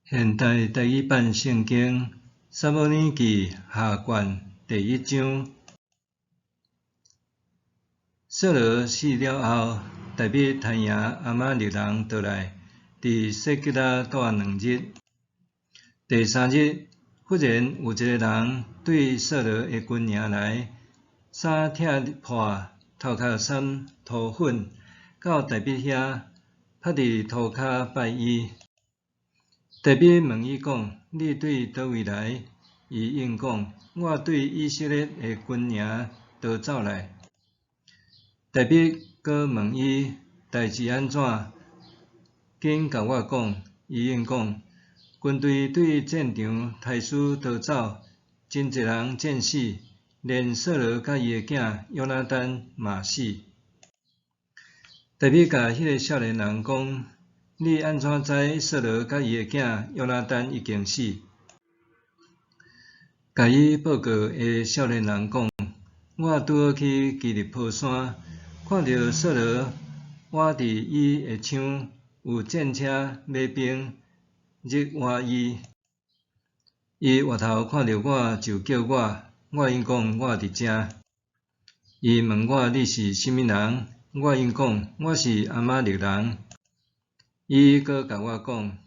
现代第一版圣经撒母耳记下卷第1章。扫罗死了后，大卫杀赢亚玛力人倒来，伫色吉拉住2日。第3日，忽然有一个人对扫罗的军营来，衫拆破，头壳染涂粉，到大卫遐，趴伫涂骹拜伊。大卫问伊讲：“你对叨位来？”伊应讲：“我对以色列的军营逃走来。”大卫阁问伊代志安怎，紧甲我讲。伊应讲：“军队对战场杀死逃走，真侪人战死，连扫罗甲伊的囝约拿单嘛死。”大卫甲迄个少年人讲：“你安怎知扫罗甲伊的囝约拿单已经死？”甲伊报告的少年人讲：“我拄好去基利波山，看到扫罗倚伫伊的枪，有战车、马兵入倚伊。伊回头看到我就叫我，我应讲我伫遮。伊问我你是甚物人？我应讲我是亚玛力人。伊阁甲我讲，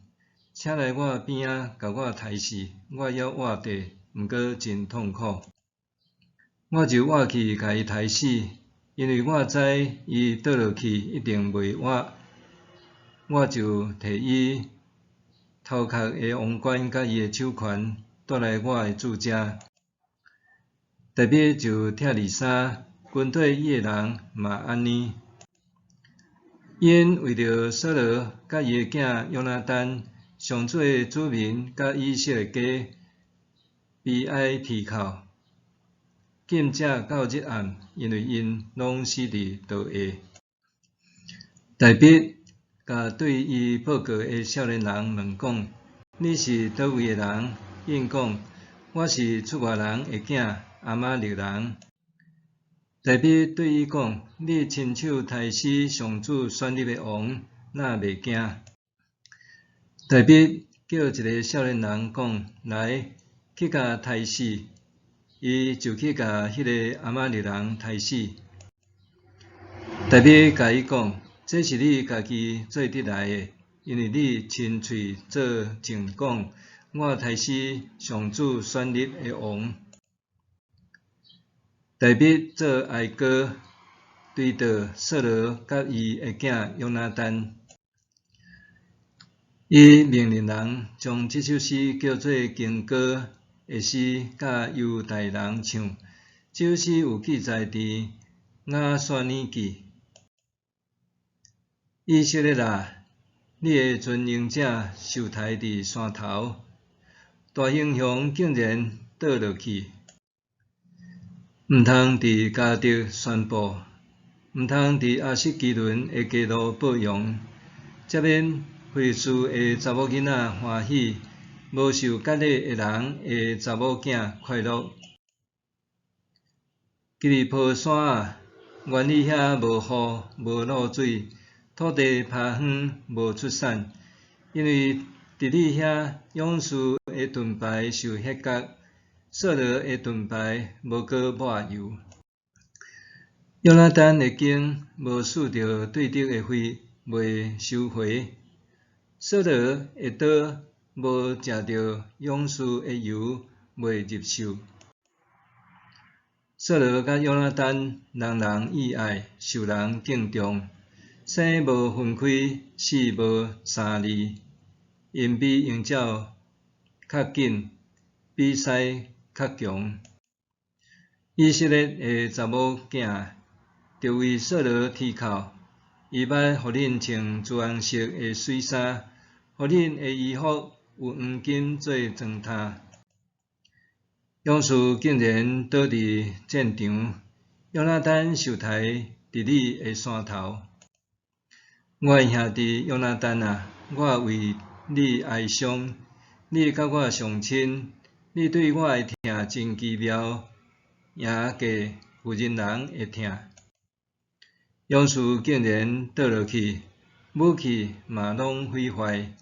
请来我边仔，甲我杀死，我还活地，毋过真痛苦。我就活去甲伊杀死，因为我知伊倒落去一定袂活。我就摕伊头壳的王冠甲伊的手环带来我的住遮。大卫就拆离衫，军队伊的人嘛安尼。因为着扫罗甲伊的囝约拿单，上主的子民甲以色列家悲哀啼哭，紧接到日暗，因为因拢死伫刀下。大卫甲对伊报告的少年人问讲：“你是叨位的人？”应讲：“我是出外人的囝，亚玛力人。”大卫对伊讲：“你亲手杀死上主选立的王，哪袂惊？”大卫叫一个少年人讲：“来，去甲杀死。”伊就去甲迄个亚玛力人杀死。大卫甲伊讲：“这是你家己做得来的，因为你亲嘴做证讲，我杀死上主选立的王。”大卫做哀歌，追悼扫罗甲伊的囝约拿单。伊命令人将这首诗叫做经歌的诗，甲犹大人唱。这首诗有记载伫雅刷尼记。以色列啊，你的尊荣者受抬伫山头，大英雄竟然倒落去。毋通伫迦得宣布，毋通伫亚实基伦的街路报扬，则免非士的查某囡仔欢喜，无受割礼的人的查某囝快乐。基利波山啊，原你遐无雨，无露水，土地趴远，无出产，因为伫你遐勇士的盾牌受削角，扫罗的盾牌无过抹油。约拿单的弓无使着对敌的血，袂收回。扫罗的刀无食着勇士的油，袂入手。扫罗甲约拿单，人人意爱，受人敬重。生无分开，死无三离，因比鹰鸟较紧，比狮较强。以色列的查某囝就为扫罗啼哭，伊捌互恁穿朱红色的水衫，互恁的衣服有黄金做装饰。勇士竟然倒伫战场，约拿单受抬伫你的山头。我的兄弟约拿单啊，我为你哀伤，你甲我上亲，你对我的疼真奇妙，也价妇人人的疼。勇士竟然倒落去，武器嘛拢毁坏，